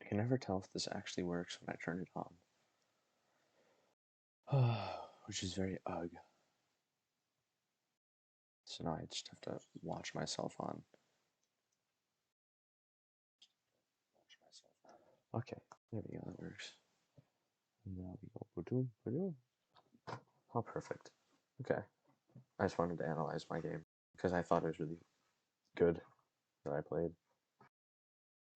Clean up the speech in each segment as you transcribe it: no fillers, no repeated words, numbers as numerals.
I can never tell if this actually works when I turn it on. Which is very ugh. So now I just have to watch myself on. Okay, there we go, that works. And now we go ba-doom, ba-doom. How perfect. Okay. I just wanted to analyze my game because I thought it was really good that I played.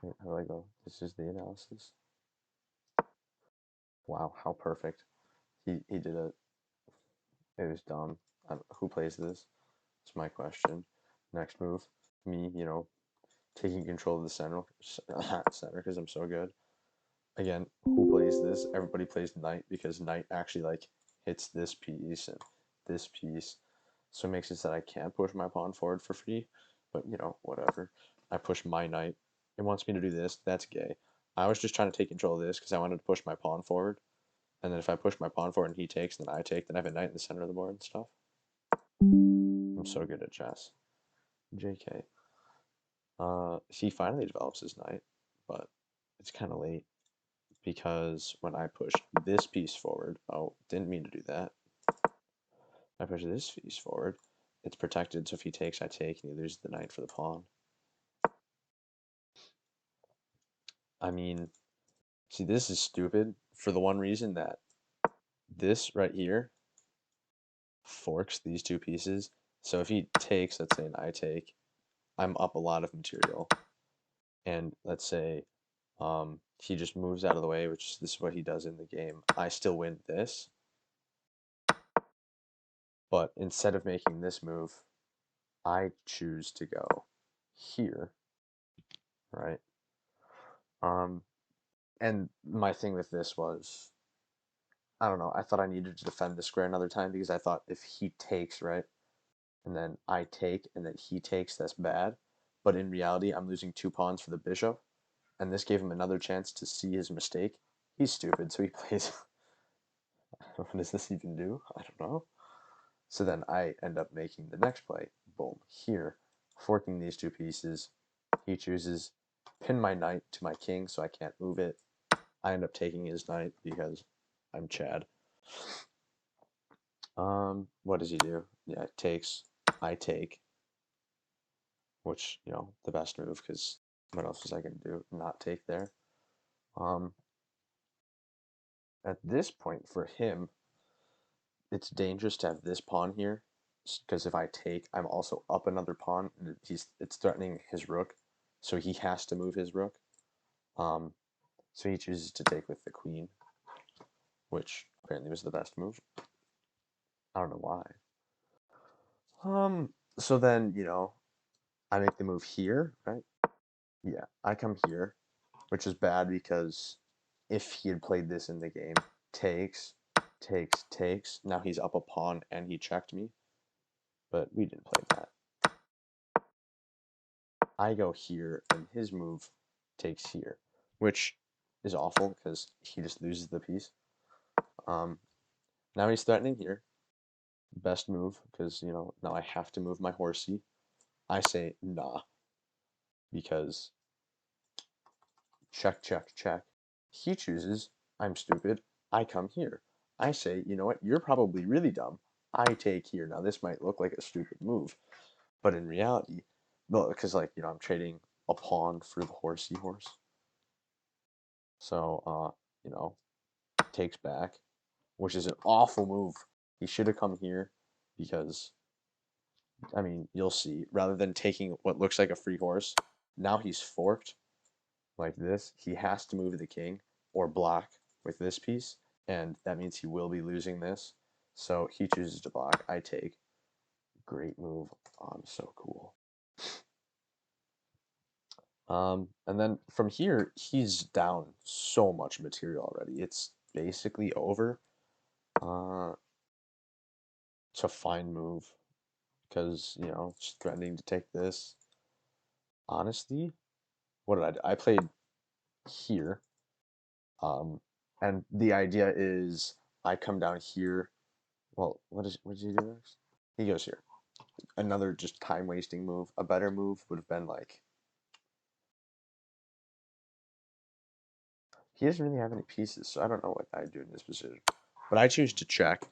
Wait, how do I go? This is the analysis. Wow, how perfect. He did it. It was dumb. Who plays this? It's my question. Next move, me, taking control of the center because I'm so good. Again, who plays this? Everybody plays knight because knight actually like hits this piece and this piece. So it makes it so that I can't push my pawn forward for free. But whatever. I push my knight. It wants me to do this. That's gay. I was just trying to take control of this because I wanted to push my pawn forward. And then if I push my pawn forward and he takes, then I take, then I have a knight in the center of the board and stuff. I'm so good at chess. JK. He finally develops his knight, but it's kind of late because when I push this piece forward, oh, didn't mean to do that. I push this piece forward, it's protected, so if he takes, I take, and he loses the knight for the pawn. I mean, see, this is stupid for the one reason that this right here forks these two pieces. So if he takes, let's say, and I take, I'm up a lot of material. And let's say he just moves out of the way, which this is what he does in the game. I still win this. But instead of making this move, I choose to go here, right? And my thing with this was, I don't know, I thought I needed to defend the square another time because I thought if he takes, right, and then I take, and then he takes, that's bad. But in reality, I'm losing 2 pawns for the bishop, and this gave him another chance to see his mistake. He's stupid, so he plays. What does this even do? I don't know. So then I end up making the next play. Boom, here, forking these two pieces. He chooses pin my knight to my king so I can't move it. I end up taking his knight because I'm Chad. What does he do? Yeah, it takes. I take, which the best move because what else was I gonna do? Not take there. Um, at this point for him, it's dangerous to have this pawn here because if I take, I'm also up another pawn, and it's threatening his rook, so he has to move his rook. Um, so he chooses to take with the queen, which apparently was the best move. I don't know why. So then I make the move here, right? Yeah, I come here, which is bad because if he had played this in the game, takes, takes, takes. Now he's up a pawn and he checked me, but we didn't play that. I go here, and his move takes here, which is awful because he just loses the piece. Now he's threatening here. Best move because now I have to move my horsey. I say nah because check, check, check. He chooses. I'm stupid. I come here. I say, you know what? You're probably really dumb. I take here. Now this might look like a stupid move, but in reality, no, because I'm trading a pawn for the horsey horse. So takes back, which is an awful move. He should have come here because I mean you'll see. Rather than taking what looks like a free horse, now he's forked like this. He has to move the king or block with this piece, and that means he will be losing this. So he chooses to block. I take. Great move. Oh, I'm so cool. And then from here, he's down so much material already. It's basically over. It's a fine move because it's threatening to take this. Honestly, what did I do? I played here, and the idea is I come down here. Well, what did he do next? He goes here. Another just time wasting move. A better move would have been like He doesn't really have any pieces, so I don't know what I'd do in this position. But I choose to check.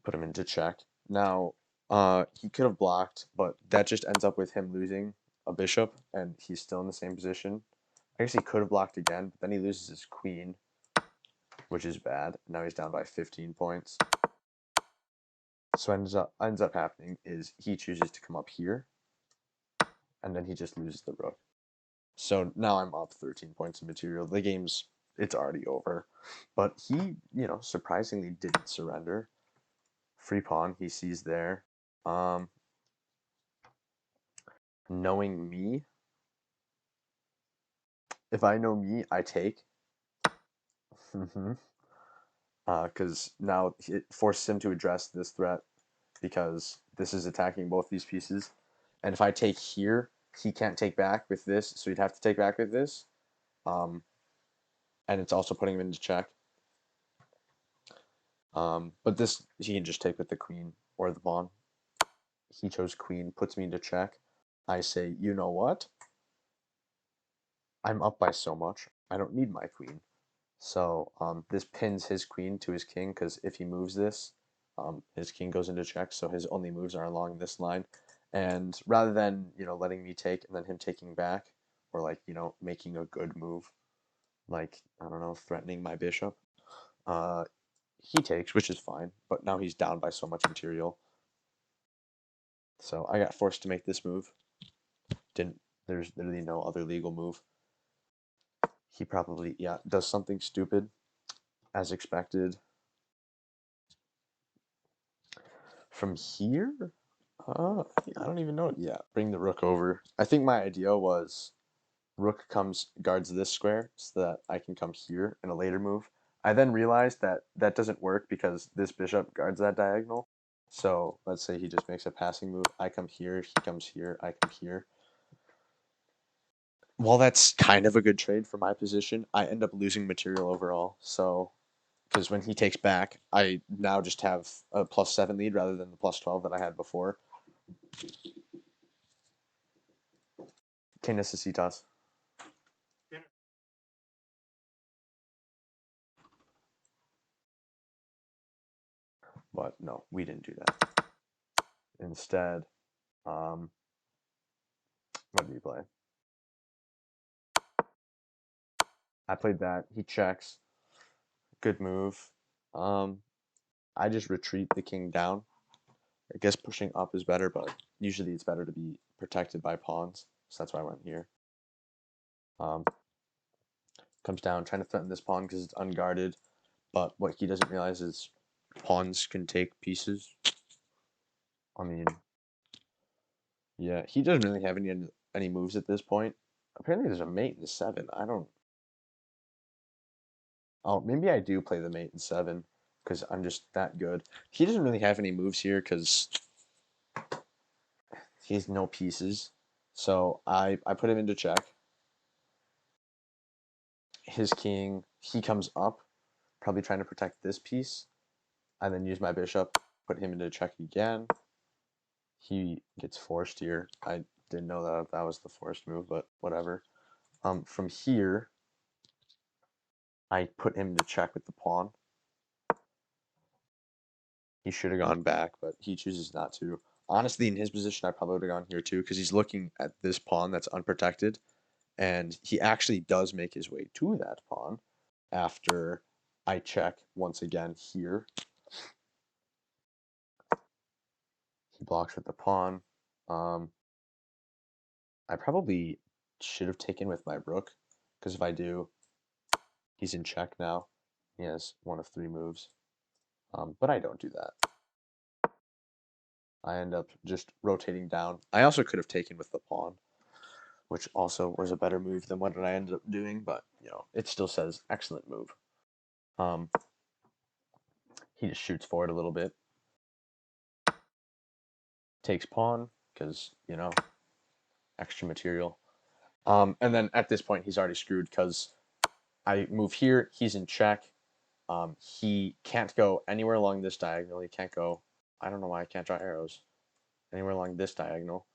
Put him into check. Now, he could have blocked, but that just ends up with him losing a bishop, and he's still in the same position. I guess he could have blocked again, but then he loses his queen, which is bad. Now he's down by 15 points. So ends up happening is he chooses to come up here, and then he just loses the rook. So now I'm up 13 points of material. The it's already over. But he, surprisingly didn't surrender. Free pawn, he sees there. Knowing me, if I know me, I take. Because now it forces him to address this threat because this is attacking both these pieces. And if I take here, he can't take back with this, so he'd have to take back with this. And it's also putting him into check. But this, he can just take with the queen or the pawn. He chose queen, puts me into check. I say, you know what? I'm up by so much. I don't need my queen. So this pins his queen to his king because if he moves this, his king goes into check. So his only moves are along this line. And rather than letting me take and then him taking back, or like making a good move, like I don't know, threatening my bishop, he takes, which is fine. But now he's down by so much material. So I got forced to make this move. There's literally no other legal move. He probably does something stupid, as expected. From here, I don't even know. Yeah, bring the rook over. I think my idea was rook guards this square so that I can come here in a later move. I then realized that that doesn't work because this bishop guards that diagonal. So let's say he just makes a passing move. I come here, he comes here, I come here. While that's kind of a good trade for my position, I end up losing material overall. So, because when he takes back, I now just have a +7 lead rather than the +12 that I had before. ¿Qué necesitas? But no, we didn't do that. Instead, what did he play? I played that. He checks. Good move. I just retreat the king down. I guess pushing up is better, but usually it's better to be protected by pawns. So that's why I went here. Comes down, trying to threaten this pawn because it's unguarded. But what he doesn't realize is pawns can take pieces. I mean, yeah, he doesn't really have any moves at this point. Apparently, there's a mate in 7. I don't. Oh, maybe I do play the mate in 7 because I'm just that good. He doesn't really have any moves here because he has no pieces. So I put him into check. His king, he comes up, probably trying to protect this piece. I then use my bishop, put him into check again. He gets forced here. I didn't know that was the forced move, but whatever. From here, I put him to check with the pawn. He should have gone back, but he chooses not to. Honestly, in his position, I probably would have gone here too, because he's looking at this pawn that's unprotected, and he actually does make his way to that pawn after I check once again here. He blocks with the pawn. I probably should have taken with my rook, because if I do, he's in check now. He has one of 3 moves, but I don't do that. I end up just rotating down. I also could have taken with the pawn, which also was a better move than what I ended up doing, but it still says excellent move. He just shoots forward a little bit, takes pawn because extra material, and then at this point he's already screwed because I move here, he's in check. He can't go anywhere along this diagonal. He can't go. I don't know why I can't draw arrows anywhere along this diagonal.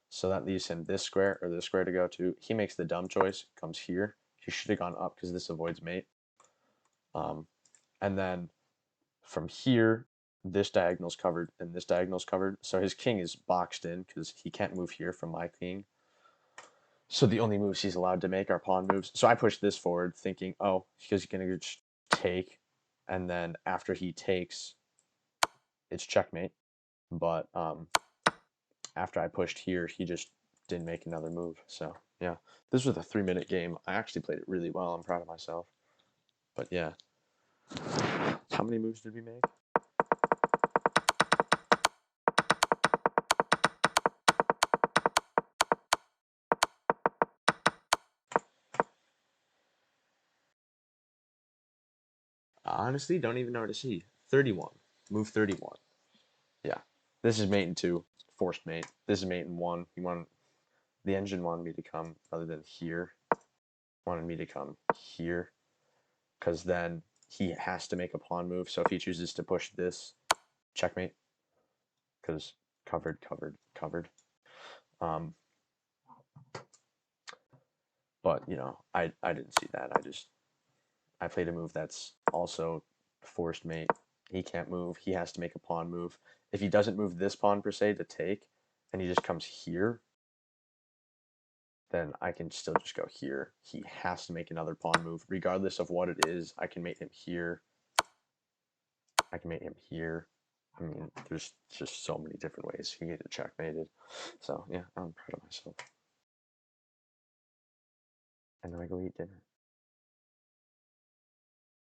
So that leaves him this square or this square to go to. He makes the dumb choice, comes here He should have gone up because this avoids mate. And then from here, this diagonal's covered and this diagonal's covered. So his king is boxed in because he can't move here from my king. So the only moves he's allowed to make are pawn moves. So I push this forward thinking, oh, because he's going to just take. And then after he takes, it's checkmate. But after I pushed here, he just didn't make another move. So yeah, this was a 3-minute game. I actually played it really well. I'm proud of myself. But yeah. How many moves did we make? Honestly, don't even know where to see. 31. Move 31. Yeah. This is mate in 2. Forced mate. This is mate in 1. The engine wanted me to come rather than here. Wanted me to come here. Because then he has to make a pawn move. So if he chooses to push this, checkmate. Because covered, covered, covered. But, you know, I didn't see that. I played a move that's also forced mate. He can't move. He has to make a pawn move. If he doesn't move this pawn per se to take, and he just comes here, then I can still just go here. He has to make another pawn move. Regardless of what it is, I can mate him here. I can mate him here. I mean, there's just so many different ways he can get checkmated. So, yeah, I'm proud of myself. And then I go eat dinner.